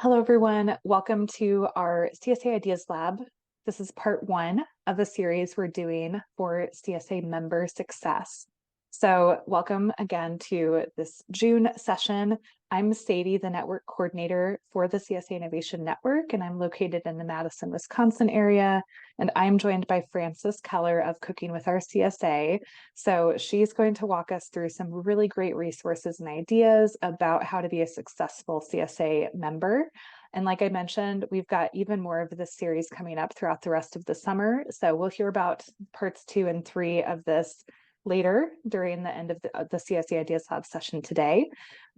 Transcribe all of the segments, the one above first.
Hello, everyone. Welcome to our CSA Ideas Lab. This is part one of the series we're doing for CSA member success. So welcome again to this June session. I'm Sadie, the network coordinator for the CSA Innovation Network, and I'm located in the Madison, Wisconsin area. And I'm joined by Frances Keller of Cooking with Our CSA. So she's going to walk us through some really great resources and ideas about how to be a successful CSA member. And like I mentioned, we've got even more of this series coming up throughout the rest of the summer. So we'll hear about parts 2 and 3 of this later during the end of the CSA Ideas Lab session today.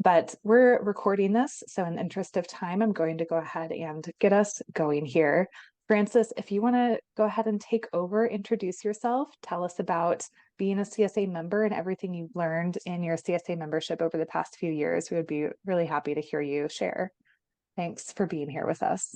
But we're recording this, so in the interest of time, I'm going to go ahead and get us going here. Frances, if you want to go ahead and take over, introduce yourself, tell us about being a CSA member and everything you've learned in your CSA membership over the past few years. We would be really happy to hear you share. Thanks for being here with us.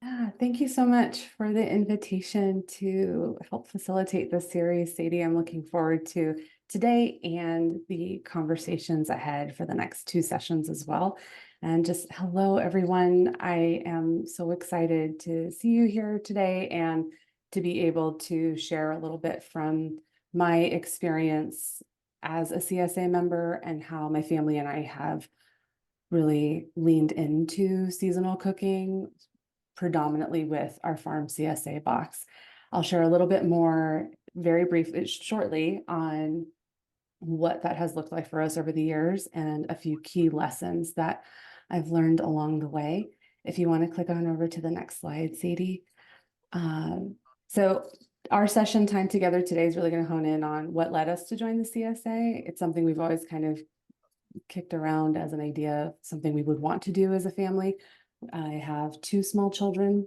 Yeah, thank you so much for the invitation to help facilitate this series, Sadie. I'm looking forward to today and the conversations ahead for the next two sessions as well. And just hello, everyone. I am so excited to see you here today and to be able to share a little bit from my experience as a CSA member and how my family and I have really leaned into seasonal cooking, predominantly with our farm CSA box. I'll share a little bit more very briefly shortly on what that has looked like for us over the years and a few key lessons that I've learned along the way. If you want to click on over to the next slide, Sadie. So our session time together today is really going to hone in on what led us to join the CSA. It's something we've always kind of kicked around as an idea, something we would want to do as a family. I have two small children,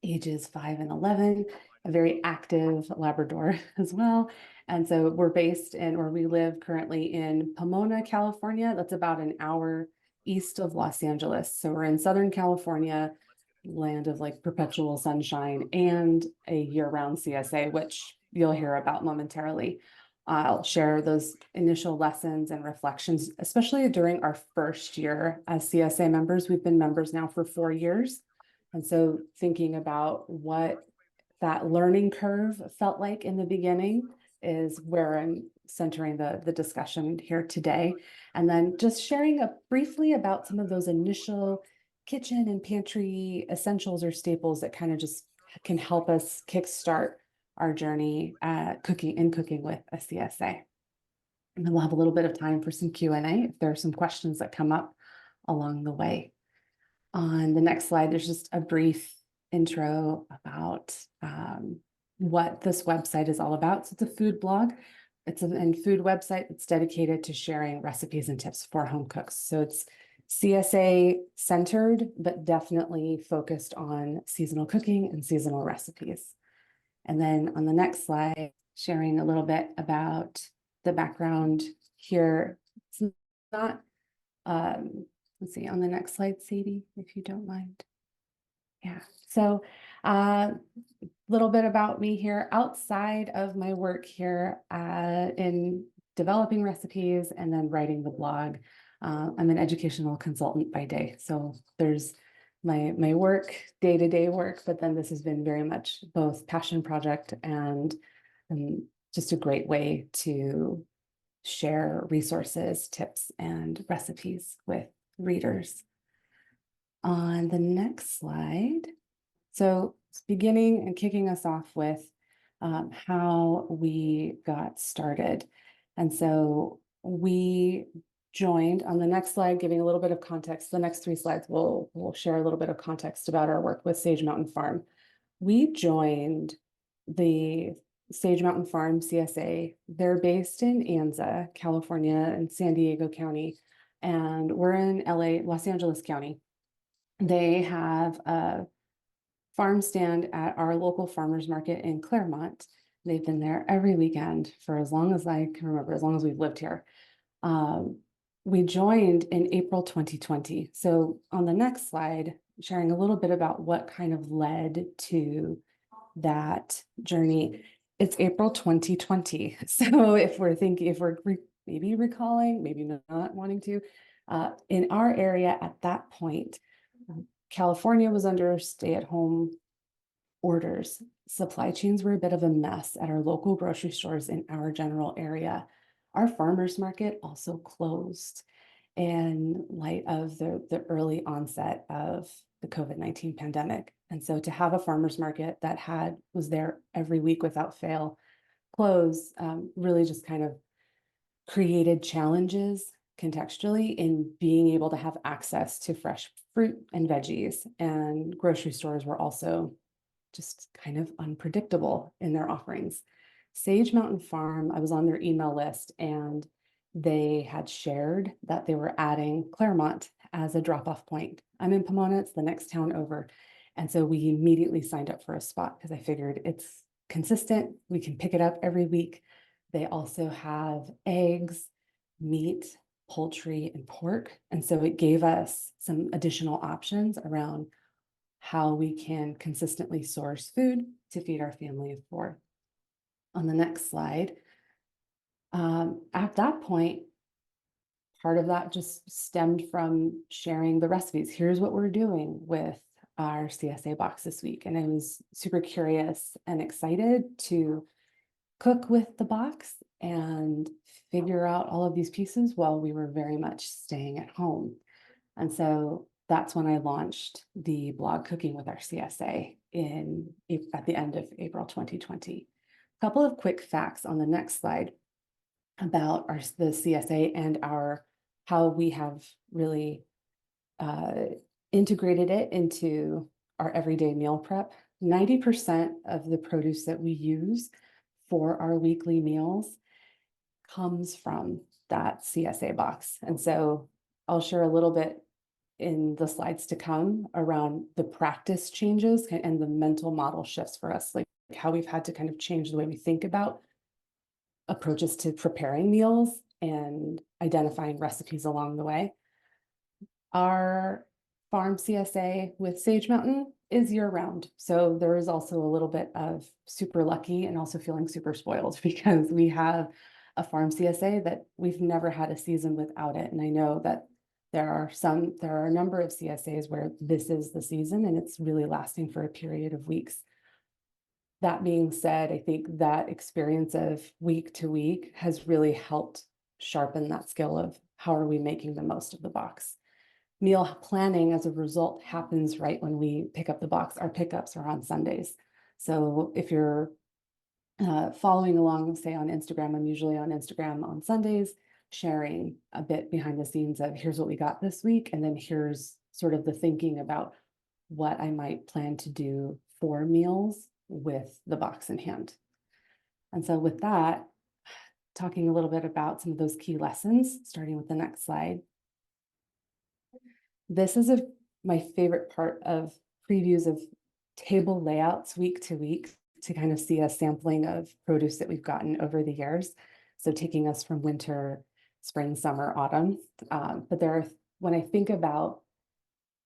ages 5 and 11, a very active labrador as well. And so we're based in, or we live currently in Pomona, California. That's about an hour east of Los Angeles. So we're in Southern California, land of like perpetual sunshine and a year-round CSA, which you'll hear about momentarily. I'll share those initial lessons and reflections, especially during our first year as CSA members. We've been members now for 4 years. And so thinking about what that learning curve felt like in the beginning is where I'm centering the discussion here today. And then just sharing briefly about some of those initial kitchen and pantry essentials or staples that kind of just can help us kickstart our journey cooking with a CSA. And then we'll have a little bit of time for some Q&A if there are some questions that come up along the way. On the next slide, there's just a brief intro about what this website is all about. So it's a food blog. It's a food website that's dedicated to sharing recipes and tips for home cooks. So it's CSA centered, but definitely focused on seasonal cooking and seasonal recipes. And then on the next slide, sharing a little bit about the background here. It's not, let's see, on the next slide, Sadie, if you don't mind. Yeah, so a little bit about me here outside of my work here in developing recipes and then writing the blog. I'm an educational consultant by day. So there's my work, day-to-day work, but then this has been very much both passion project and just a great way to share resources, tips, and recipes with readers. On the next slide, so beginning and kicking us off with how we got started. And so we joined on the next slide, giving a little bit of context. The next 3 slides, we'll share a little bit of context about our work with Sage Mountain Farm. We joined the Sage Mountain Farm CSA. They're based in Anza, California, and San Diego County, and we're in Los Angeles County. They have a farm stand at our local farmers market in Claremont. They've been there every weekend for as long as I can remember, as long as we've lived here. We joined in April 2020. So on the next slide, sharing a little bit about what kind of led to that journey. It's April 2020. So if we're maybe recalling, maybe not wanting to, in our area at that point, California was under stay-at-home orders. Supply chains were a bit of a mess at our local grocery stores in our general area. Our farmers market also closed in light of the early onset of the COVID-19 pandemic. And so to have a farmers market that was there every week without fail close really just kind of created challenges contextually in being able to have access to fresh fruit and veggies. And grocery stores were also just kind of unpredictable in their offerings. Sage Mountain Farm, I was on their email list and they had shared that they were adding Claremont as a drop-off point. I'm in Pomona, it's the next town over. And so we immediately signed up for a spot because I figured it's consistent. We can pick it up every week. They also have eggs, meat, poultry, and pork. And so it gave us some additional options around how we can consistently source food to feed our family of four. On the next slide, at that point, part of that just stemmed from sharing the recipes. Here's what we're doing with our CSA box this week. And I was super curious and excited to cook with the box and figure out all of these pieces while we were very much staying at home. And so that's when I launched the blog Cooking with Our CSA at the end of April 2020. A couple of quick facts on the next slide about the CSA and how we have really integrated it into our everyday meal prep. 90% of the produce that we use for our weekly meals comes from that CSA box. And so I'll share a little bit in the slides to come around the practice changes and the mental model shifts for us, like how we've had to kind of change the way we think about approaches to preparing meals and identifying recipes along the way. Our farm CSA with Sage Mountain is year-round. So there is also a little bit of super lucky and also feeling super spoiled because we have a farm CSA that we've never had a season without it. And I know that there are a number of CSAs where this is the season and it's really lasting for a period of weeks. That being said, I think that experience of week to week has really helped sharpen that skill of how are we making the most of the box. Meal planning as a result happens right when we pick up the box. Our pickups are on Sundays. So if you're following along, say on Instagram, I'm usually on Instagram on Sundays, sharing a bit behind the scenes of here's what we got this week. And then here's sort of the thinking about what I might plan to do for meals with the box in hand. And so with that, talking a little bit about some of those key lessons, starting with the next slide. This is my favorite part of previews of table layouts week to week to kind of see a sampling of produce that we've gotten over the years. So taking us from winter, spring, summer, autumn. But when I think about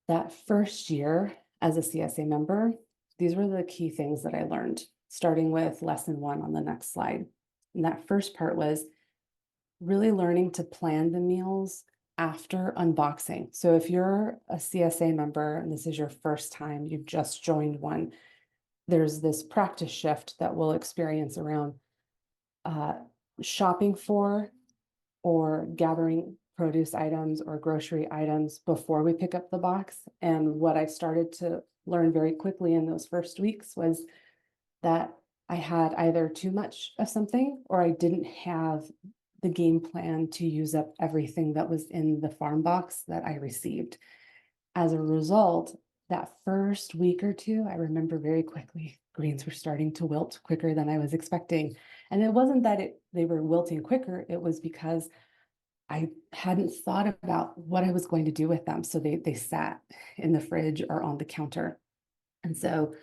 that first year as a CSA member, these were the key things that I learned, starting with lesson 1 on the next slide. And that first part was really learning to plan the meals after unboxing. So if you're a CSA member and this is your first time, you've just joined one, there's this practice shift that we'll experience around shopping for or gathering produce items or grocery items before we pick up the box. And what I started to learn very quickly in those first weeks was that I had either too much of something or I didn't have the game plan to use up everything that was in the farm box that I received. As a result, that first week or two, I remember very quickly, greens were starting to wilt quicker than I was expecting. And it wasn't that they were wilting quicker, it was because I hadn't thought about what I was going to do with them. So they sat in the fridge or on the counter. And so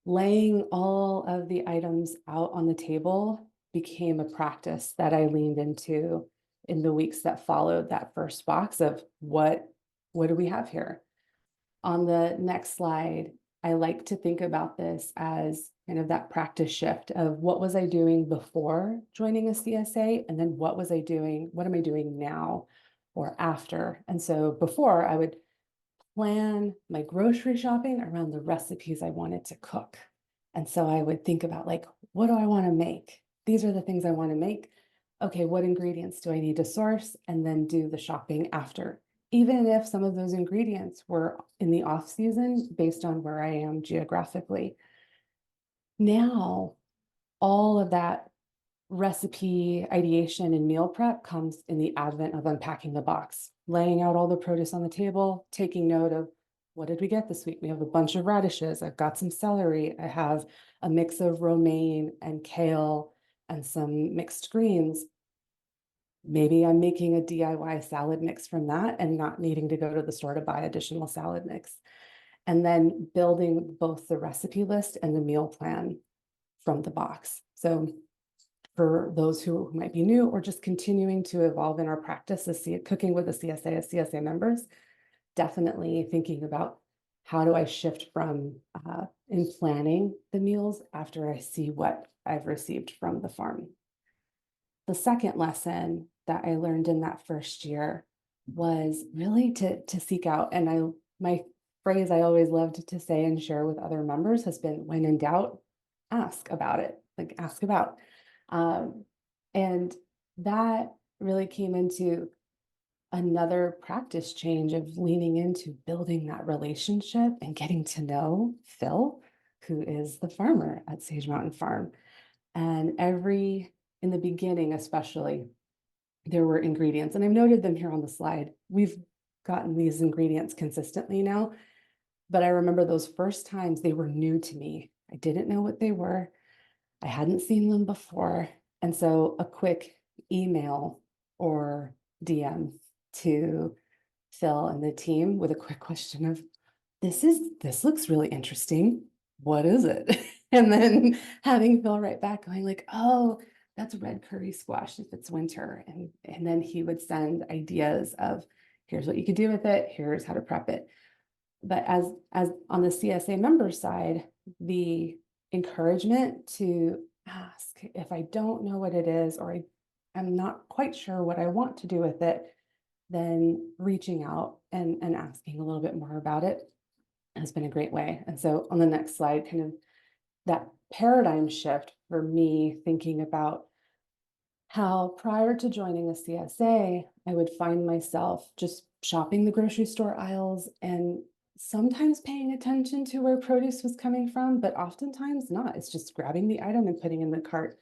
laying all of the items out on the table became a practice that I leaned into in the weeks that followed that first box of what do we have here? On the next slide, I like to think about this as kind of that practice shift of what was I doing before joining a CSA, and then what am I doing now or after? And so before I would plan my grocery shopping around the recipes I wanted to cook. And so I would think about like, what do I want to make? These are the things I want to make. Okay, what ingredients do I need to source? And then do the shopping after. Even if some of those ingredients were in the off season based on where I am geographically. Now, all of that recipe ideation and meal prep comes in the advent of unpacking the box, laying out all the produce on the table, taking note of what did we get this week? We have a bunch of radishes. I've got some celery. I have a mix of romaine and kale and some mixed greens. Maybe I'm making a DIY salad mix from that and not needing to go to the store to buy additional salad mix. And then building both the recipe list and the meal plan from the box. So for those who might be new or just continuing to evolve in our practice as cooking with the CSA as CSA members, definitely thinking about how do I shift from in planning the meals after I see what I've received from the farm. The second lesson that I learned in that first year was really to seek out, and my phrase I always loved to say and share with other members has been, when in doubt, ask about it, like ask about. And that really came into another practice change of leaning into building that relationship and getting to know Phil, who is the farmer at Sage Mountain Farm. And in the beginning, especially, there were ingredients, and I've noted them here on the slide. We've gotten these ingredients consistently now, but I remember those first times they were new to me. I didn't know what they were. I hadn't seen them before. And so a quick email or DM to Phil and the team with a quick question of, this looks really interesting. What is it? And then having Phil write back going like, oh, that's red curry squash if it's winter. And then he would send ideas of, here's what you could do with it. Here's how to prep it. But as on the CSA member side, the encouragement to ask if I don't know what it is, or I'm not quite sure what I want to do with it, then reaching out and asking a little bit more about it has been a great way. And so on the next slide, kind of that paradigm shift for me, thinking about how prior to joining the CSA, I would find myself just shopping the grocery store aisles and sometimes paying attention to where produce was coming from, but oftentimes not. It's just grabbing the item and putting in the cart.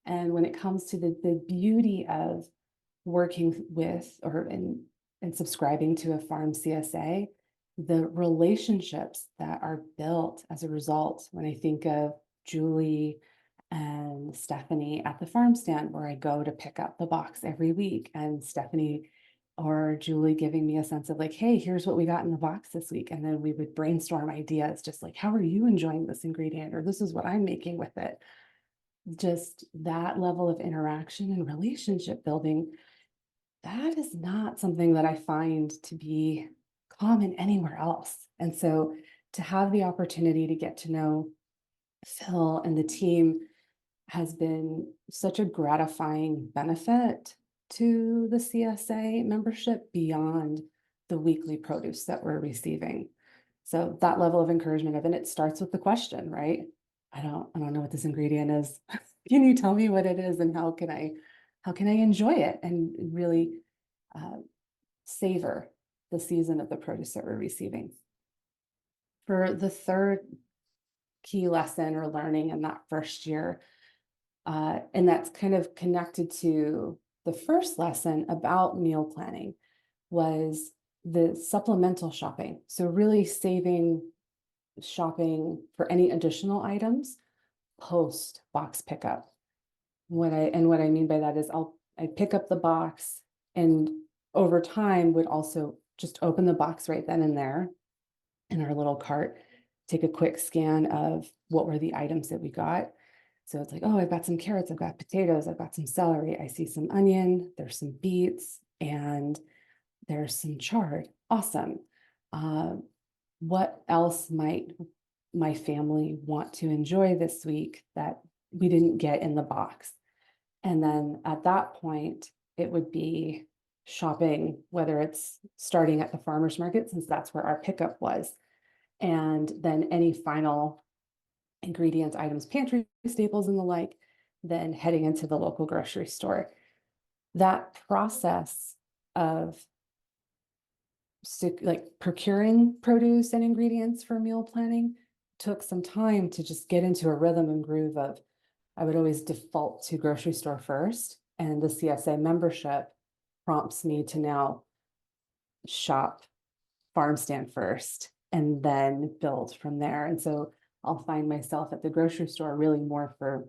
And when it comes to the beauty of working with and subscribing to a farm CSA, the relationships that are built as a result, when I think of Julie and Stephanie at the farm stand where I go to pick up the box every week, and Stephanie or Julie giving me a sense of like, hey, here's what we got in the box this week. And then we would brainstorm ideas, just like, how are you enjoying this ingredient? Or this is what I'm making with it. Just that level of interaction and relationship building, that is not something that I find to be common anywhere else. And so to have the opportunity to get to know Phil and the team has been such a gratifying benefit to the CSA membership beyond the weekly produce that we're receiving. So that level of encouragement and it starts with the question, right? I don't know what this ingredient is. Can you tell me what it is, and how can I enjoy it and really savor the season of the produce that we're receiving? For the third key lesson or learning in that first year, and that's kind of connected to the first lesson about meal planning, was the supplemental shopping. So really saving shopping for any additional items post box pickup. What I mean by that is I pick up the box, and over time would also just open the box right then and there in our little cart, take a quick scan of what were the items that we got. So it's like, oh, I've got some carrots, I've got potatoes, I've got some celery, I see some onion, there's some beets, and there's some chard. Awesome. What else might my family want to enjoy this week that we didn't get in the box? And then at that point, it would be shopping, whether it's starting at the farmer's market, since that's where our pickup was, and then any final ingredients, items, pantry staples, and the like, then heading into the local grocery store. That process of like procuring produce and ingredients for meal planning took some time to just get into a rhythm and groove of, I would always default to grocery store first, and the CSA membership prompts me to now shop farm stand first and then build from there. And so I'll find myself at the grocery store really more for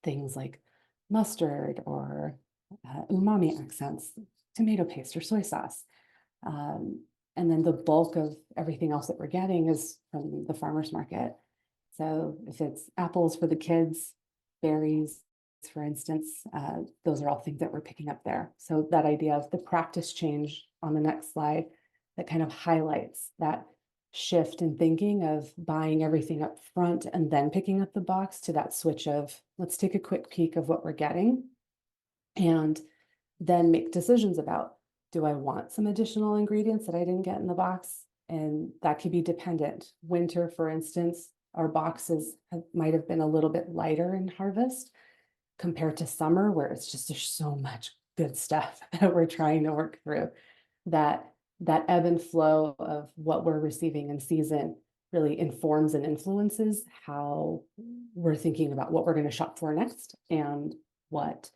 things like mustard or umami accents, tomato paste or soy sauce. And then the bulk of everything else that we're getting is from the farmer's market. So if it's apples for the kids, berries, for instance, those are all things that we're picking up there. So that idea of the practice change on the next slide, that kind of highlights that shift in thinking of buying everything up front and then picking up the box, to that switch of, let's take a quick peek of what we're getting and then make decisions about, do I want some additional ingredients that I didn't get in the box? And that could be dependent. Winter, for instance, our boxes might have been a little bit lighter in harvest compared to summer, where it's just, there's so much good stuff that we're trying to work through. That ebb and flow of what we're receiving in season really informs and influences how we're thinking about what we're going to shop for next and what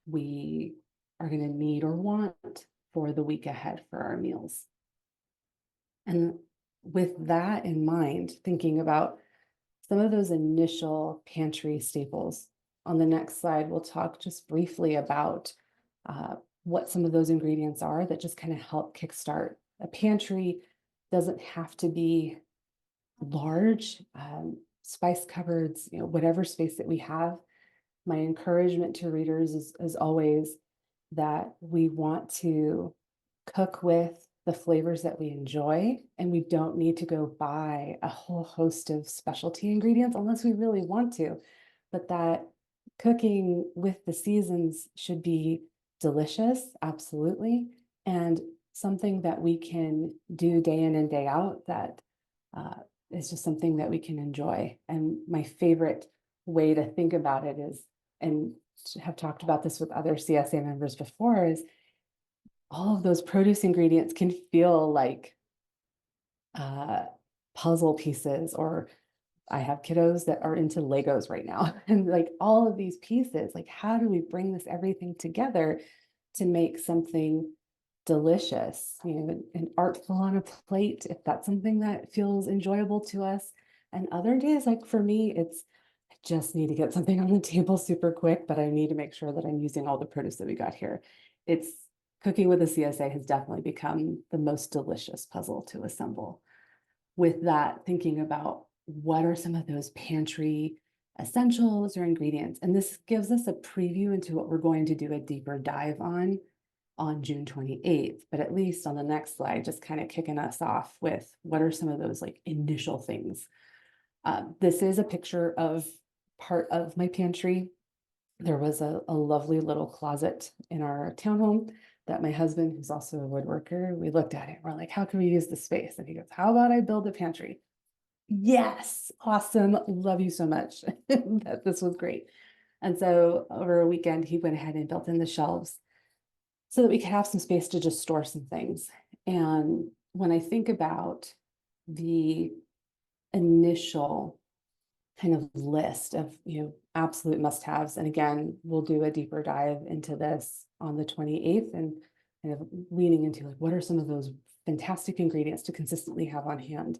we are going to need or want for the week ahead for our meals. And with that in mind, thinking about some of those initial pantry staples. On the next slide, we'll talk just briefly about what some of those ingredients are that just kind of help kickstart. A pantry doesn't have to be large, spice cupboards, whatever space that we have. My encouragement to readers is always that we want to cook with the flavors that we enjoy, and we don't need to go buy a whole host of specialty ingredients unless we really want to. But that cooking with the seasons should be delicious, absolutely, and something that we can do day in and day out that is just something that we can enjoy. And my favorite way to think about it is, and have talked about this with other CSA members before, is all of those produce ingredients can feel like puzzle pieces, or I have kiddos that are into Legos right now. And like all of these pieces, like how do we bring this everything together to make something delicious, and artful on a plate, if that's something that feels enjoyable to us. And other days, like for me, it's, I just need to get something on the table super quick, but I need to make sure that I'm using all the produce that we got here. It's cooking with a CSA has definitely become the most delicious puzzle to assemble. With that, thinking about what are some of those pantry essentials or ingredients. And this gives us a preview into what we're going to do a deeper dive on June 28th, but at least on the next slide, just kind of kicking us off with what are some of those like initial things. This is a picture of part of my pantry. There was a lovely little closet in our townhome that my husband, who's also a woodworker, we looked at it. We're like, how can we use the space? And he goes, how about I build a pantry? Yes, awesome. Love you so much. This was great. And so over a weekend, he went ahead and built in the shelves so that we could have some space to just store some things. And when I think about the initial kind of list of, absolute must-haves, and again, we'll do a deeper dive into this on the 28th and kind of leaning into like, what are some of those fantastic ingredients to consistently have on hand?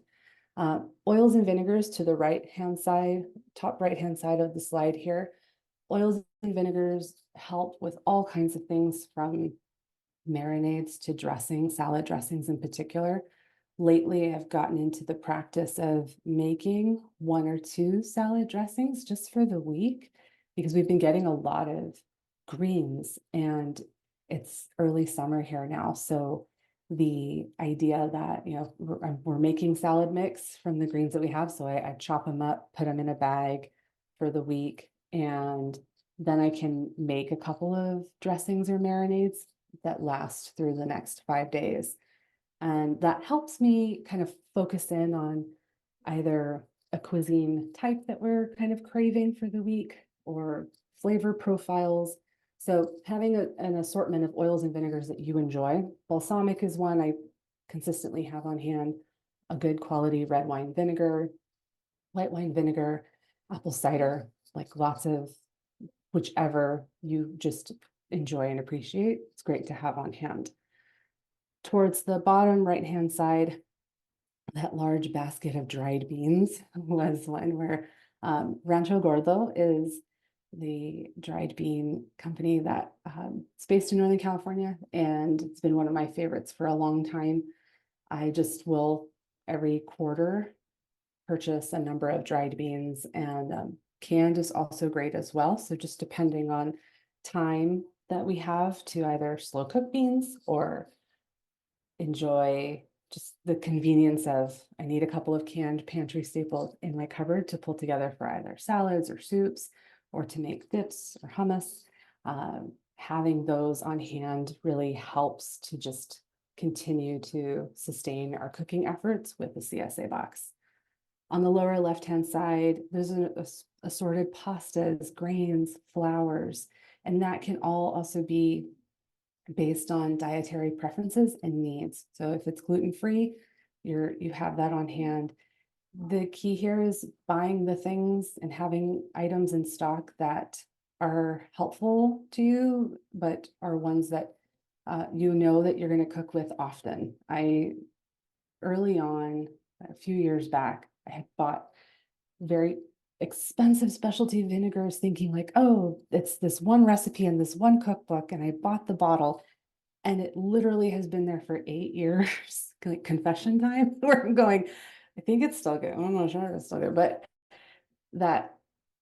Oils and vinegars to the right-hand side, top right-hand side of the slide here. Oils and vinegars help with all kinds of things, from marinades to dressing, salad dressings in particular. Lately, I've gotten into the practice of making 1 or 2 salad dressings just for the week, because we've been getting a lot of greens and it's early summer here now. So the idea that, we're making salad mix from the greens that we have. So I chop them up, put them in a bag for the week, and then I can make a couple of dressings or marinades that last through the next 5 days. And that helps me kind of focus in on either a cuisine type that we're kind of craving for the week or flavor profiles. So having an assortment of oils and vinegars that you enjoy. Balsamic is one I consistently have on hand, a good quality red wine vinegar, white wine vinegar, apple cider, like lots of whichever you just enjoy and appreciate. It's great to have on hand. Towards the bottom right-hand side, that large basket of dried beans was one where Rancho Gordo is the dried bean company that it's based in Northern California, and it's been one of my favorites for a long time. I just will every quarter purchase a number of dried beans, and canned is also great as well. So just depending on time that we have to either slow cook beans or enjoy just the convenience of I need a couple of canned pantry staples in my cupboard to pull together for either salads or soups or to make dips or hummus. Having those on hand really helps to just continue to sustain our cooking efforts with the CSA box. On the lower left-hand side, there's assorted pastas, grains, flours, and that can all also be based on dietary preferences and needs. So if it's gluten-free, you have that on hand. The key here is buying the things and having items in stock that are helpful to you, but are ones that you know that you're going to cook with often. Early on, a few years back, I had bought very expensive specialty vinegars thinking like, oh, it's this one recipe in this one cookbook, and I bought the bottle and it literally has been there for 8 years, like confession time, where I'm going, I think it's still good. I'm not sure it's still good, but that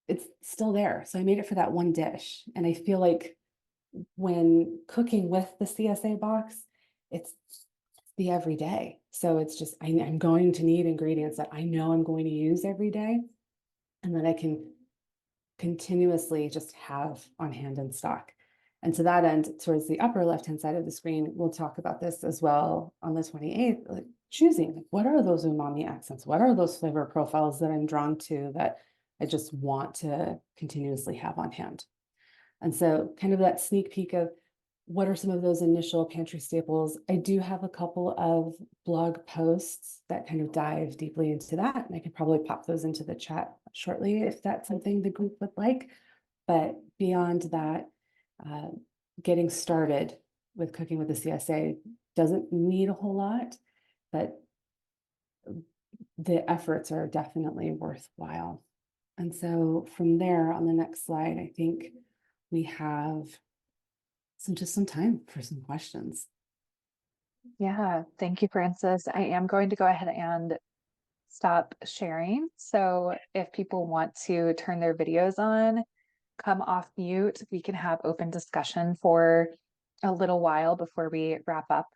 it's still there. So I made it for that one dish. And I feel like when cooking with the CSA box, it's the everyday. So it's just, I'm going to need ingredients that I know I'm going to use every day, and that I can continuously just have on hand in stock. And to that end, towards the upper left-hand side of the screen, we'll talk about this as well on the 28th, like choosing, like, what are those umami accents? What are those flavor profiles that I'm drawn to that I just want to continuously have on hand? And so kind of that sneak peek of what are some of those initial pantry staples. I do have a couple of blog posts that kind of dive deeply into that, and I could probably pop those into the chat shortly if that's something the group would like. But beyond that, getting started with cooking with the CSA doesn't need a whole lot, but the efforts are definitely worthwhile. And so from there, on the next slide, I think we have some time for some questions. Yeah, thank you, Francis. I am going to go ahead and stop sharing. So if people want to turn their videos on, come off mute, we can have open discussion for a little while before we wrap up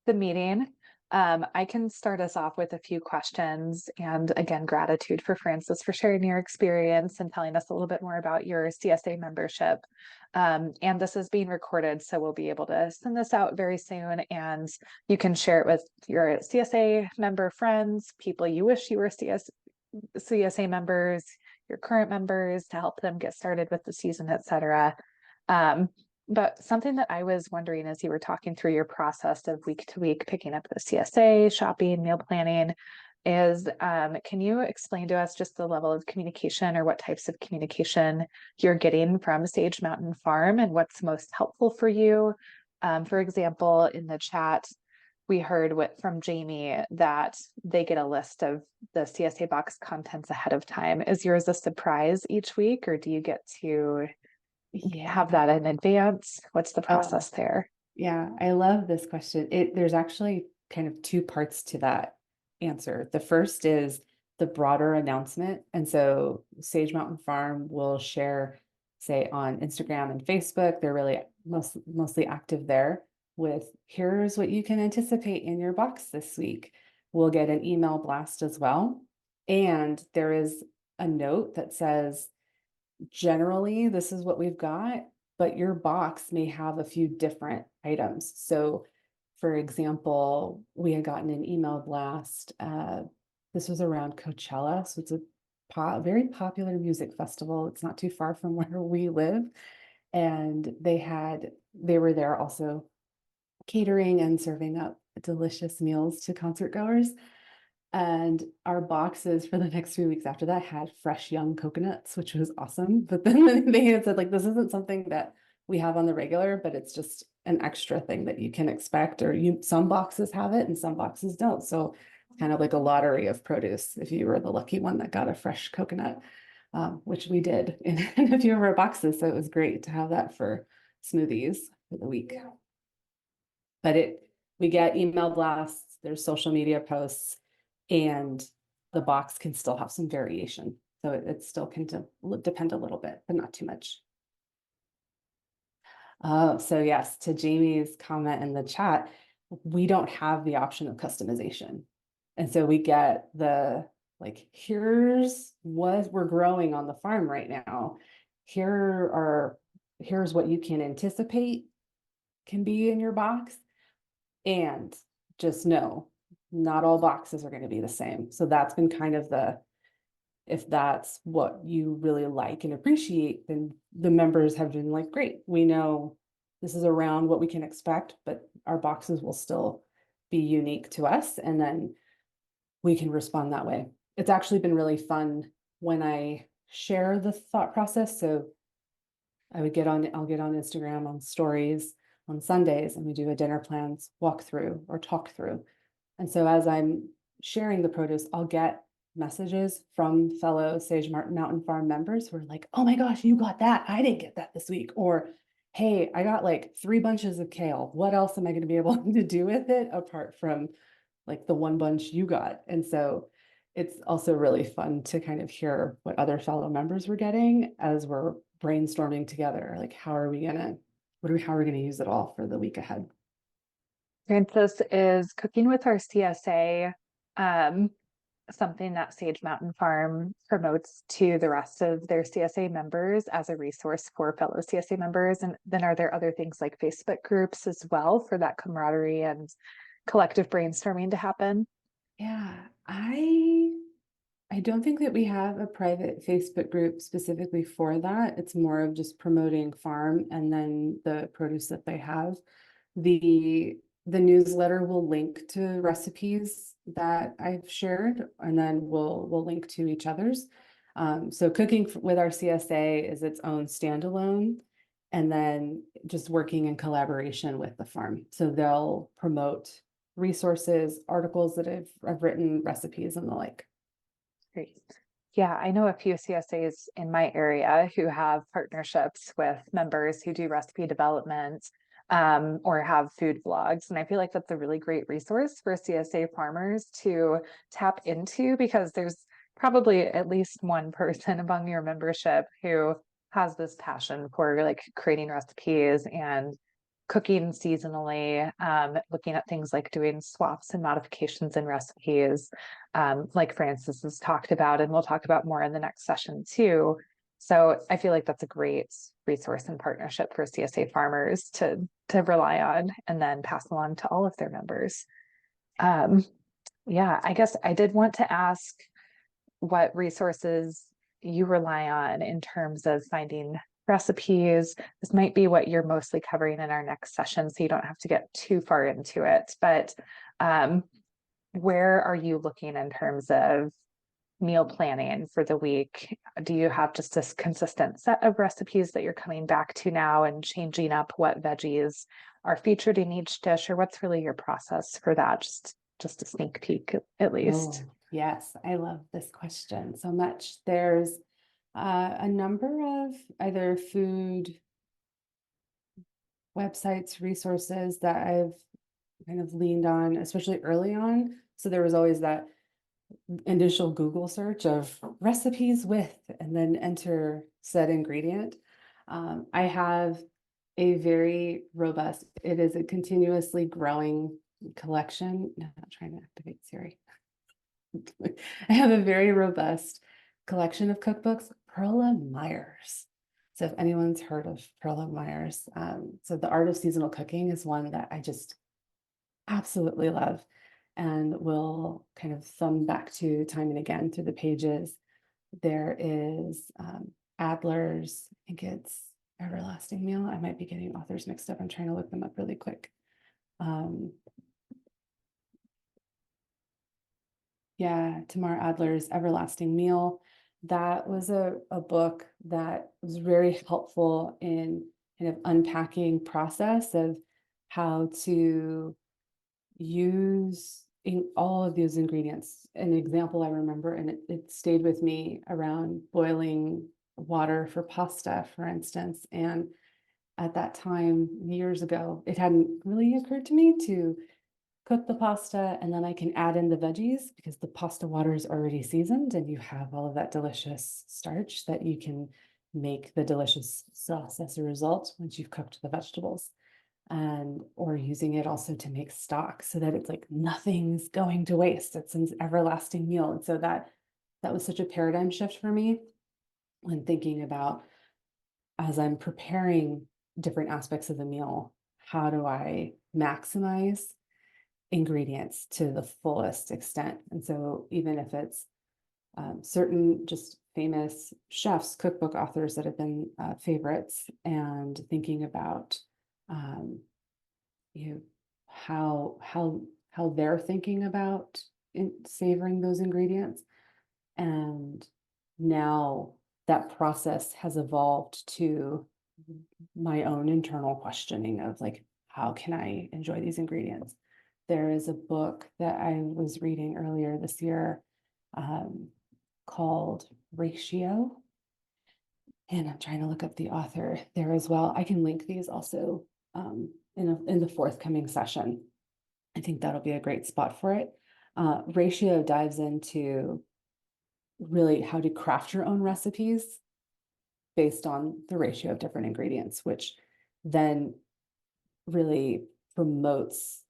the meeting. I can start us off with a few questions, and again, gratitude for Francis for sharing your experience and telling us a little bit more about your CSA membership. And this is being recorded, so we'll be able to send this out very soon, and you can share it with your CSA member friends, people you wish you were CSA members, your current members, to help them get started with the season, etc. But something that I was wondering as you were talking through your process of week to week picking up the CSA, shopping, meal planning, is can you explain to us just the level of communication or what types of communication you're getting from Sage Mountain Farm and what's most helpful for you? For example, in the chat, we heard from Jamie that they get a list of the CSA box contents ahead of time. Is yours a surprise each week, or do you get to have that in advance? What's the process there? Yeah, I love this question. There's actually kind of two parts to that answer. The first is the broader announcement. And so Sage Mountain Farm will share, say, on Instagram and Facebook. They're really mostly active there with here's what you can anticipate in your box this week. We'll get an email blast as well. And there is a note that says, generally, this is what we've got. but your box may have a few different items. So for example, we had gotten an email blast. This was around Coachella. So it's a very popular music festival. It's not too far from where we live. And they were there also catering and serving up delicious meals to concert goers. And our boxes for the next 3 weeks after that had fresh young coconuts, which was awesome. But then they had said, like, this isn't something that we have on the regular, but it's just an extra thing that you can expect, or some boxes have it and some boxes don't. So it's kind of like a lottery of produce if you were the lucky one that got a fresh coconut, which we did in a few of our boxes. So it was great to have that for smoothies for the week. But we get email blasts, there's social media posts, and the box can still have some variation. So it still can depend a little bit, but not too much. So yes, to Jamie's comment in the chat, we don't have the option of customization. And so we get here's what we're growing on the farm right now. Here's what you can anticipate can be in your box. And just know, not all boxes are going to be the same. So that's been kind of if that's what you really like and appreciate, then the members have been like, great, we know this is around what we can expect, but our boxes will still be unique to us. And then we can respond that way. It's actually been really fun when I share the thought process. So I'll get on Instagram on stories on Sundays, and we do a dinner plans walkthrough or talk through. And so as I'm sharing the produce, I'll get messages from fellow Sage Mountain Farm members who are like, oh my gosh, you got that. I didn't get that this week. Or, hey, I got like 3 bunches of kale. What else am I going to be able to do with it apart from like the 1 bunch you got? And so it's also really fun to kind of hear what other fellow members were getting as we're brainstorming together. Like, how are we going to use it all for the week ahead? Francis, is cooking with our CSA something that Sage Mountain Farm promotes to the rest of their CSA members as a resource for fellow CSA members? And then are there other things like Facebook groups as well for that camaraderie and collective brainstorming to happen? Yeah, I don't think that we have a private Facebook group specifically for that. It's more of just promoting farm and then the produce that they have. The newsletter will link to recipes that I've shared, and then we'll link to each other's. So cooking with our CSA is its own standalone, and then just working in collaboration with the farm. So they'll promote resources, articles that I've written, recipes, and the like. Great. Yeah, I know a few CSAs in my area who have partnerships with members who do recipe development or have food blogs. And I feel like that's a really great resource for CSA farmers to tap into, because there's probably at least one person among your membership who has this passion for like creating recipes and cooking seasonally, looking at things like doing swaps and modifications in recipes, like Francis has talked about, and we'll talk about more in the next session too. So I feel like that's a great resource and partnership for CSA farmers to rely on and then pass along to all of their members. Yeah, I guess I did want to ask what resources you rely on in terms of finding recipes. This might be what you're mostly covering in our next session, so you don't have to get too far into it. But where are you looking in terms of meal planning for the week? Do you have just this consistent set of recipes that you're coming back to now and changing up what veggies are featured in each dish, or what's really your process for that? Just a sneak peek, at least. Oh, yes, I love this question so much. There's a number of either food websites, resources that I've kind of leaned on, especially early on. So there was always that initial Google search of recipes with, and then enter said ingredient. I have a very robust, it is a continuously growing collection. No, I'm not trying to activate Siri. I have a very robust collection of cookbooks. Perla Myers. So if anyone's heard of Perlmeyer's, so the art of seasonal cooking is one that I just absolutely love and will kind of thumb back to time and again through the pages. There is Adler's, I think it's Everlasting Meal. I might be getting authors mixed up. I'm trying to look them up really quick. Yeah, Tamar Adler's Everlasting Meal. That was a book that was very helpful in kind of unpacking process of how to use in all of those ingredients. An example I remember, and it stayed with me around boiling water for pasta, for instance. And at that time, years ago, it hadn't really occurred to me to cook the pasta and then I can add in the veggies because the pasta water is already seasoned and you have all of that delicious starch that you can make the delicious sauce as a result once you've cooked the vegetables. And or using it also to make stock so that it's like nothing's going to waste. It's an everlasting meal. And so that was such a paradigm shift for me when thinking about, as I'm preparing different aspects of the meal, how do I maximize ingredients to the fullest extent? And so even if it's certain just famous chefs, cookbook authors that have been favorites, and thinking about you know, how they're thinking about savoring those ingredients. And now that process has evolved to my own internal questioning of like, how can I enjoy these ingredients? There is a book that I was reading earlier this year called Ratio. And I'm trying to look up the author there as well. I can link these also in the forthcoming session. I think that'll be a great spot for it. Ratio dives into really how to craft your own recipes based on the ratio of different ingredients, which then really promotes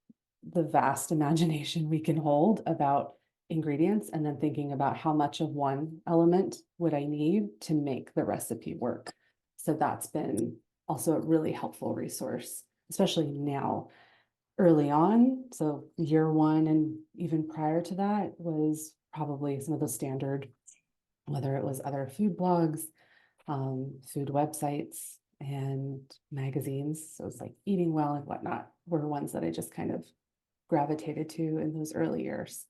the vast imagination we can hold about ingredients, and then thinking about how much of one element would I need to make the recipe work. So that's been also a really helpful resource, especially now early on. So year one and even prior to that was probably some of the standard, whether it was other food blogs, food websites, and magazines. So it's like Eating Well and whatnot were ones that I just kind of gravitated to in those early years.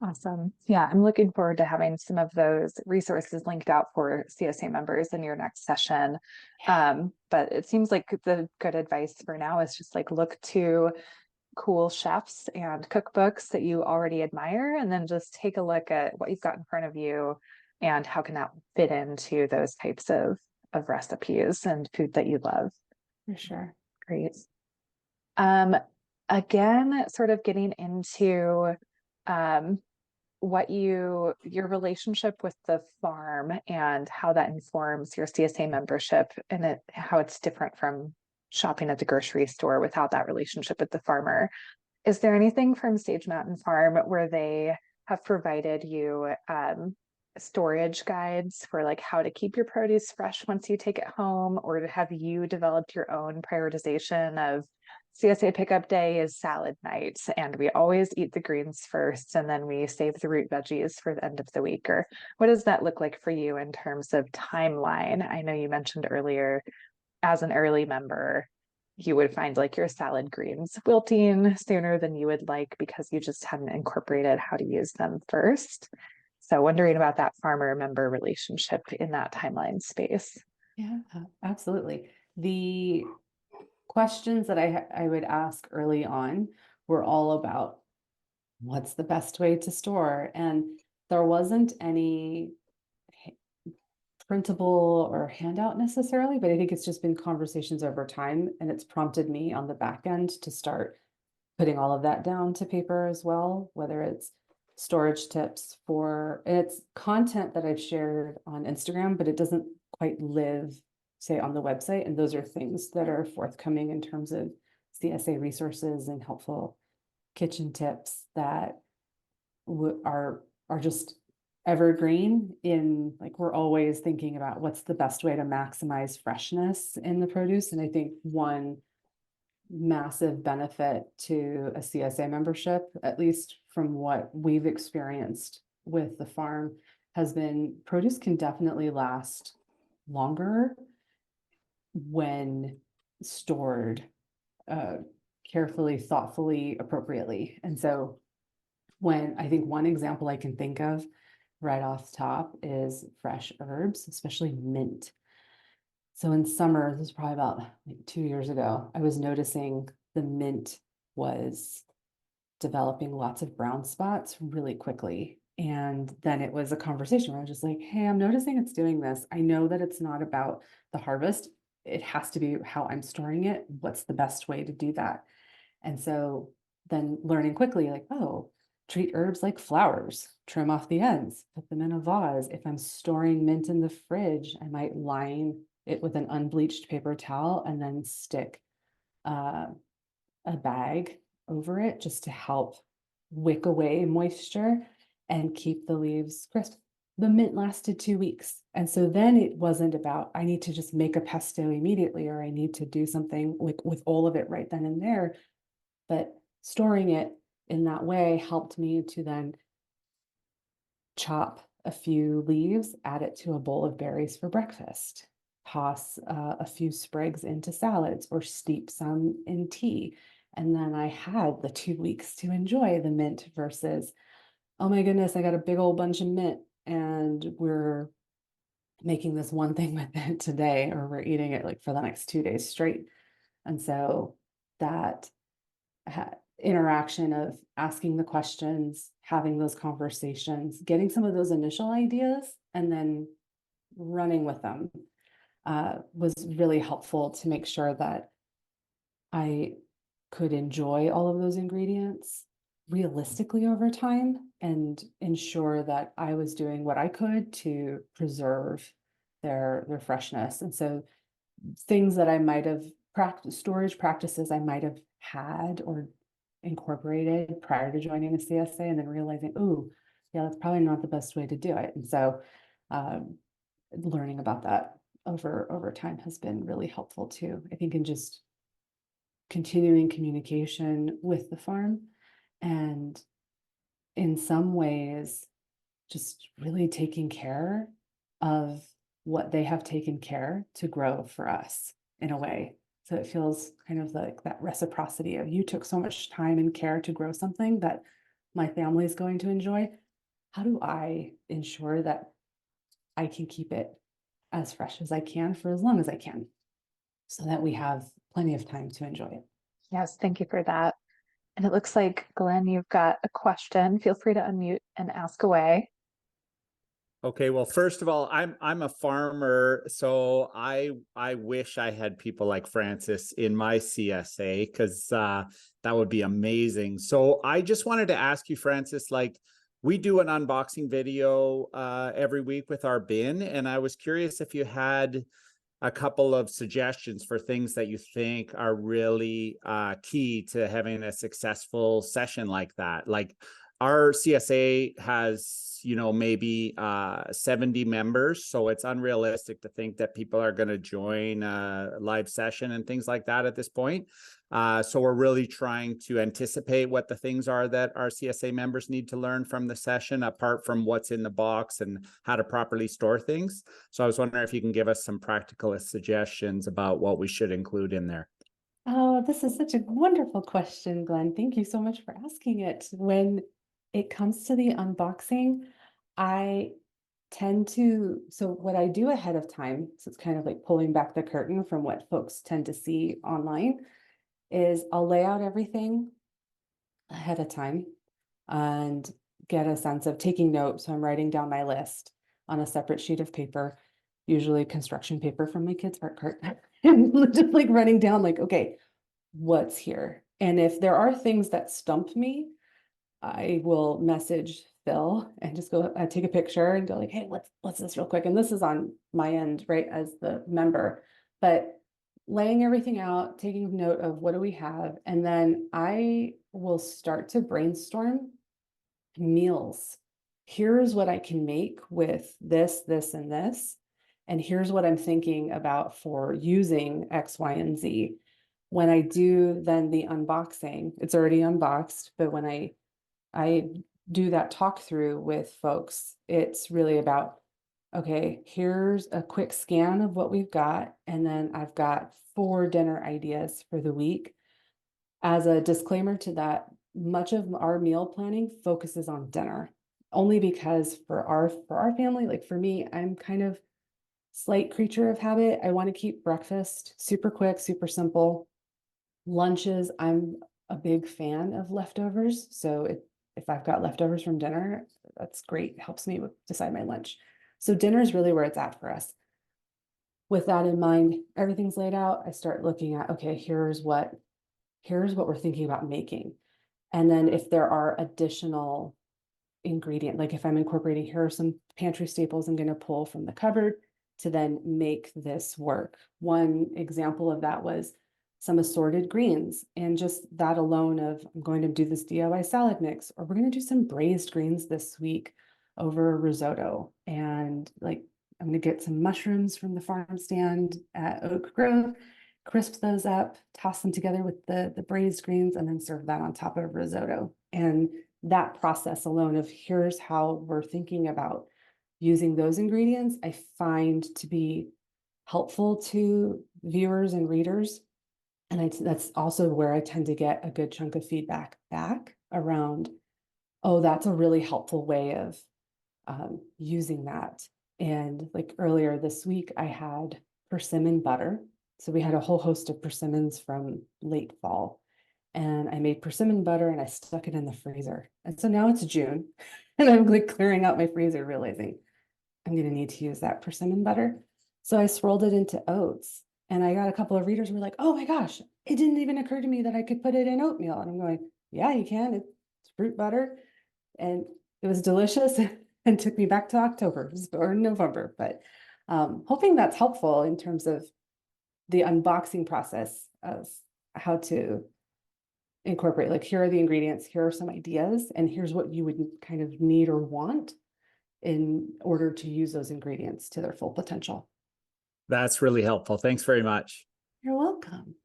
Awesome. Yeah, I'm looking forward to having some of those resources linked out for CSA members in your next session. But it seems like the good advice for now is just like look to cool chefs and cookbooks that you already admire, and then just take a look at what you've got in front of you and how can that fit into those types of recipes and food that you love. For sure. Great. Again, sort of getting into what your relationship with the farm and how that informs your CSA membership, and how it's different from shopping at the grocery store without that relationship with the farmer. Is there anything from Sage Mountain Farm where they have provided you storage guides for like how to keep your produce fresh once you take it home, or have you developed your own prioritization of CSA pickup day is salad night and we always eat the greens first and then we save the root veggies for the end of the week? Or what does that look like for you in terms of timeline? I know you mentioned earlier, as an early member, you would find like your salad greens wilting sooner than you would like because you just hadn't incorporated how to use them first. So wondering about that farmer member relationship in that timeline space. Yeah, absolutely. The questions that I would ask early on were all about what's the best way to store, and there wasn't any printable or handout necessarily, but I think it's just been conversations over time, and it's prompted me on the back end to start putting all of that down to paper as well, whether it's storage tips for, and it's content that I've shared on Instagram, but it doesn't quite live, say, on the website. And those are things that are forthcoming in terms of CSA resources and helpful kitchen tips that are just evergreen in like, we're always thinking about what's the best way to maximize freshness in the produce. And I think one massive benefit to a CSA membership, at least from what we've experienced with the farm, has been produce can definitely last longer when stored carefully, thoughtfully, appropriately. And so when I think one example I can think of right off the top is fresh herbs, especially mint. So in summer, this is probably about like 2 years ago, I was noticing the mint was developing lots of brown spots really quickly. And then it was a conversation where I was just like, hey, I'm noticing it's doing this. I know that it's not about the harvest. It has to be how I'm storing it. What's the best way to do that? And so then learning quickly, like, oh, treat herbs like flowers, trim off the ends, put them in a vase. If I'm storing mint in the fridge, I might line it with an unbleached paper towel and then stick a bag over it just to help wick away moisture and keep the leaves crisp. The mint lasted 2 weeks. And so then it wasn't about, I need to just make a pesto immediately, or I need to do something with all of it right then and there. But storing it in that way helped me to then chop a few leaves, add it to a bowl of berries for breakfast, toss a few sprigs into salads, or steep some in tea. And then I had the 2 weeks to enjoy the mint versus, oh my goodness, I got a big old bunch of mint and we're making this one thing with it today, or we're eating it like for the next 2 days straight. And so that interaction of asking the questions, having those conversations, getting some of those initial ideas, and then running with them was really helpful to make sure that I could enjoy all of those ingredients realistically over time and ensure that I was doing what I could to preserve their freshness. And so things that I might have storage practices I might have had or incorporated prior to joining a CSA, and then realizing, oh, yeah, that's probably not the best way to do it. And so learning about that over time has been really helpful too. I think in just continuing communication with the farm, and in some ways just really taking care of what they have taken care to grow for us in a way. So it feels kind of like that reciprocity of, you took so much time and care to grow something that my family is going to enjoy. How do I ensure that I can keep it as fresh as I can for as long as I can, so that we have plenty of time to enjoy it? Yes, thank you for that. And it looks like, Glenn, you've got a question. Feel free to unmute and ask away. Okay, well, first of all, I'm a farmer, so I wish I had people like Francis in my CSA, because that would be amazing. So I just wanted to ask you, Francis, like, we do an unboxing video every week with our bin, and I was curious if you had a couple of suggestions for things that you think are really key to having a successful session like that. Like, our CSA has, maybe 70 members, so it's unrealistic to think that people are going to join a live session and things like that at this point. So we're really trying to anticipate what the things are that our CSA members need to learn from the session, apart from what's in the box and how to properly store things. So I was wondering if you can give us some practical suggestions about what we should include in there. Oh, this is such a wonderful question, Glenn. Thank you so much for asking it. When it comes to the unboxing, I tend to, so what I do ahead of time, so it's kind of like pulling back the curtain from what folks tend to see online, is I'll lay out everything ahead of time and get a sense of taking notes. So I'm writing down my list on a separate sheet of paper, usually construction paper from my kids' art cart, and just like running down like, okay, what's here? And if there are things that stump me, I will message Phil and just go take a picture and go like, hey, what's this real quick? And this is on my end, right, as the member, but laying everything out, taking note of what do we have, and then I will start to brainstorm meals here's what I can make with this, this, and this. And here's what I'm thinking about for using X, Y, and Z. When I do then the unboxing, it's already unboxed, but when I do that talk through with folks, it's really about, okay, here's a quick scan of what we've got. And then I've got 4 dinner ideas for the week. As a disclaimer to that, much of our meal planning focuses on dinner, only because for our family, like for me, I'm kind of slight creature of habit. I want to keep breakfast super quick, super simple. Lunches, I'm a big fan of leftovers. So if I've got leftovers from dinner, that's great. It helps me decide my lunch. So dinner is really where it's at for us. With that in mind, everything's laid out. I start looking at, okay, here's what we're thinking about making. And then if there are additional ingredient, like if I'm incorporating, here are some pantry staples I'm going to pull from the cupboard to then make this work. One example of that was some assorted greens, and just that alone of, I'm going to do this DIY salad mix, or we're going to do some braised greens this week over risotto. And like, I'm going to get some mushrooms from the farm stand at Oak Grove, crisp those up, toss them together with the braised greens, and then serve that on top of risotto. And that process alone of, here's how we're thinking about using those ingredients, I find to be helpful to viewers and readers. And that's also where I tend to get a good chunk of feedback back around, oh, that's a really helpful way of using that. And like earlier this week, I had persimmon butter. So we had a whole host of persimmons from late fall. And I made persimmon butter and I stuck it in the freezer. And so now it's June and I'm like clearing out my freezer, realizing I'm going to need to use that persimmon butter. So I swirled it into oats, and I got a couple of readers who were like, oh my gosh, it didn't even occur to me that I could put it in oatmeal. And I'm going, yeah, you can. It's fruit butter. And it was delicious and took me back to October or November. But hoping that's helpful in terms of the unboxing process of how to incorporate, like, here are the ingredients, here are some ideas, and here's what you would kind of need or want in order to use those ingredients to their full potential. That's really helpful. Thanks very much. You're welcome.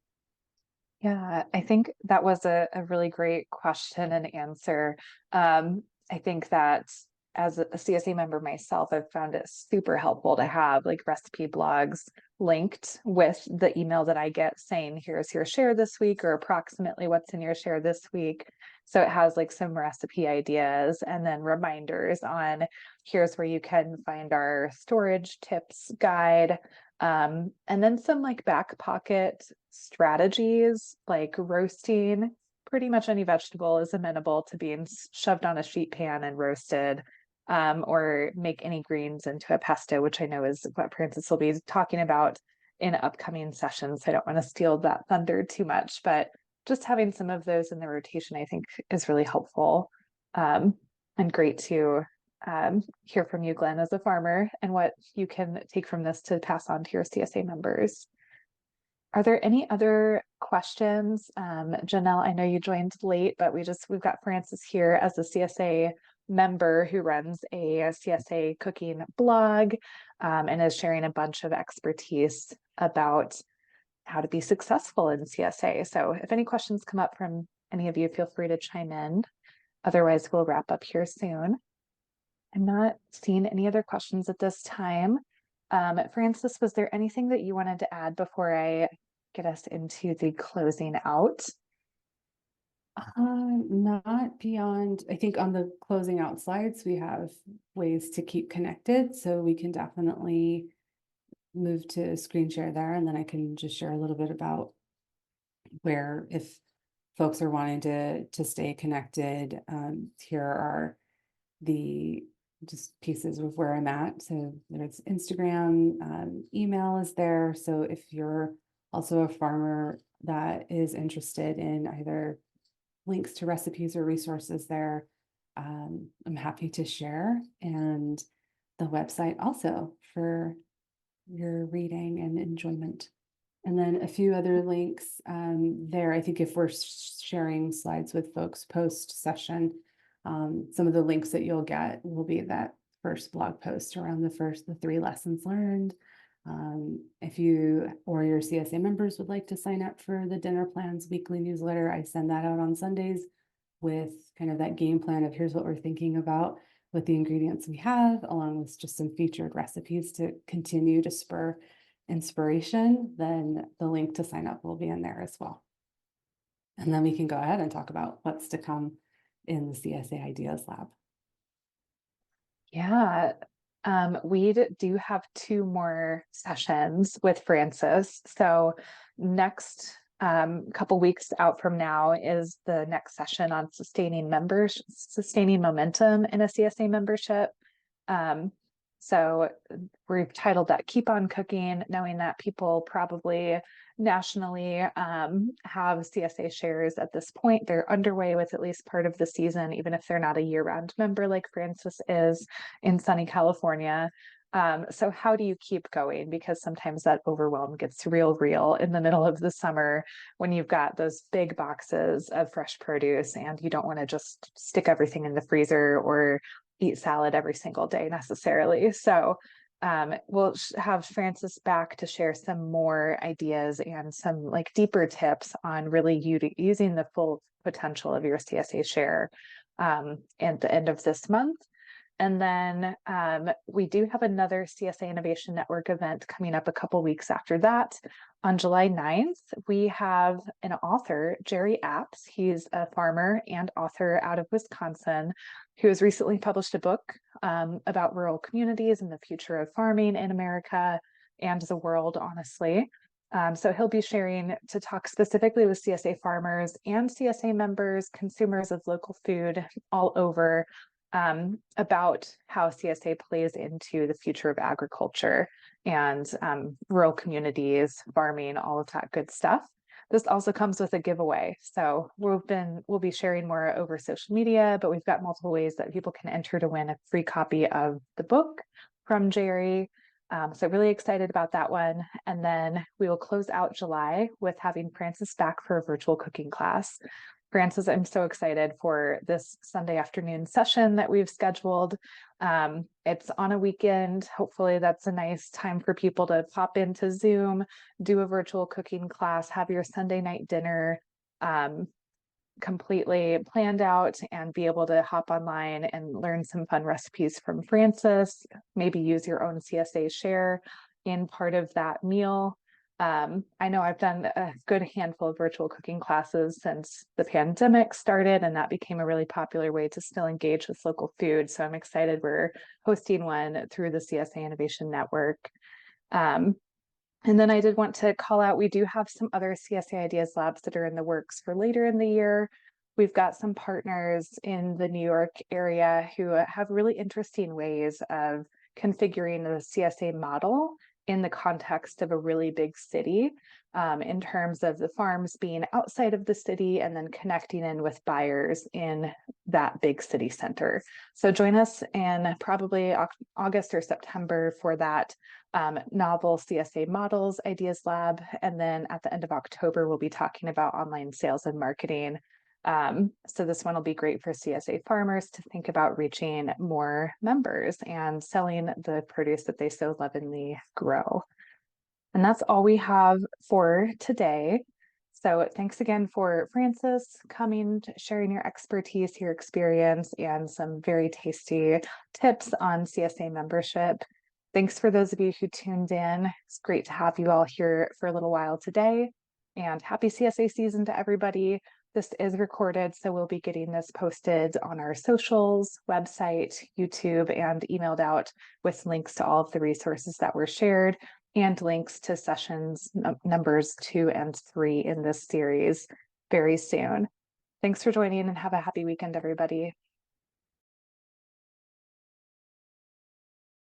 Yeah, I think that was a really great question and answer. I think that as a CSA member myself, I've found it super helpful to have like recipe blogs linked with the email that I get saying, here's your share this week, or approximately what's in your share this week. So it has like some recipe ideas and then reminders on, here's where you can find our storage tips guide. And then some like back pocket strategies, like roasting. Pretty much any vegetable is amenable to being shoved on a sheet pan and roasted, or make any greens into a pesto, which I know is what Francis will be talking about in upcoming sessions. I don't want to steal that thunder too much, but just having some of those in the rotation, I think, is really helpful, and great to hear from you, Glenn, as a farmer, and what you can take from this to pass on to your CSA members. Are there any other questions? Janelle, I know you joined late, but we've got Francis here as a CSA member who runs a CSA cooking blog, and is sharing a bunch of expertise about how to be successful in CSA. So if any questions come up from any of you, feel free to chime in. Otherwise, we'll wrap up here soon. I'm not seeing any other questions at this time. Francis, was there anything that you wanted to add before I get us into the closing out? Not beyond, I think on the closing out slides, we have ways to keep connected. So we can definitely move to screen share there. And then I can just share a little bit about where, if folks are wanting to stay connected, here are the just pieces of where I'm at. So there's Instagram, email is there. So if you're also a farmer that is interested in either links to recipes or resources there, I'm happy to share. And the website also for your reading and enjoyment. And then a few other links there. I think if we're sharing slides with folks post session, Some of the links that you'll get will be that first blog post around the 3 lessons learned. If you or your CSA members would like to sign up for the Dinner Plans weekly newsletter, I send that out on Sundays with kind of that game plan of here's what we're thinking about with the ingredients we have, along with just some featured recipes to continue to spur inspiration. Then the link to sign up will be in there as well. And then we can go ahead and talk about what's to come in the CSA Ideas Lab. Yeah, we do have 2 more sessions with Francis. So next couple weeks out from now is the next session on sustaining momentum in a CSA membership. So we've titled that Keep on Cooking, knowing that people probably nationally have CSA shares at this point. They're underway with at least part of the season, even if they're not a year-round member like Francis is in sunny California. So how do you keep going? Because sometimes that overwhelm gets real in the middle of the summer when you've got those big boxes of fresh produce and you don't want to just stick everything in the freezer or eat salad every single day necessarily. So we'll have Francis back to share some more ideas and some like deeper tips on really using the full potential of your CSA share at the end of this month. And then we do have another CSA Innovation Network event coming up a couple weeks after that. On July 9th, we have an author, Jerry Apps. He's a farmer and author out of Wisconsin who has recently published a book about rural communities and the future of farming in America and the world, honestly. So he'll be sharing to talk specifically with CSA farmers and CSA members, consumers of local food all over, about how CSA plays into the future of agriculture and rural communities, farming, all of that good stuff. This also comes with a giveaway. So we'll be sharing more over social media, but we've got multiple ways that people can enter to win a free copy of the book from Jerry. So really excited about that one. And then we will close out July with having Francis back for a virtual cooking class. Francis, I'm so excited for this Sunday afternoon session that we've scheduled. It's on a weekend. Hopefully that's a nice time for people to pop into Zoom, do a virtual cooking class, have your Sunday night dinner completely planned out and be able to hop online and learn some fun recipes from Francis, maybe use your own CSA share in part of that meal. I know I've done a good handful of virtual cooking classes since the pandemic started, and that became a really popular way to still engage with local food. So I'm excited we're hosting one through the CSA Innovation Network. And then I did want to call out, we do have some other CSA Ideas Labs that are in the works for later in the year. We've got some partners in the New York area who have really interesting ways of configuring the CSA model in the context of a really big city, in terms of the farms being outside of the city and then connecting in with buyers in that big city center. So join us in probably August or September for that novel CSA Models Ideas Lab. And then at the end of October, we'll be talking about online sales and marketing. So this one will be great for CSA farmers to think about reaching more members and selling the produce that they so lovingly grow. And that's all we have for today. So thanks again for Francis coming, sharing your expertise, your experience, and some very tasty tips on CSA membership. Thanks for those of you who tuned in. It's great to have you all here for a little while today. And happy CSA season to everybody. This is recorded, so we'll be getting this posted on our socials, website, YouTube, and emailed out with links to all of the resources that were shared and links to sessions numbers 2 and 3 in this series very soon. Thanks for joining and have a happy weekend, everybody.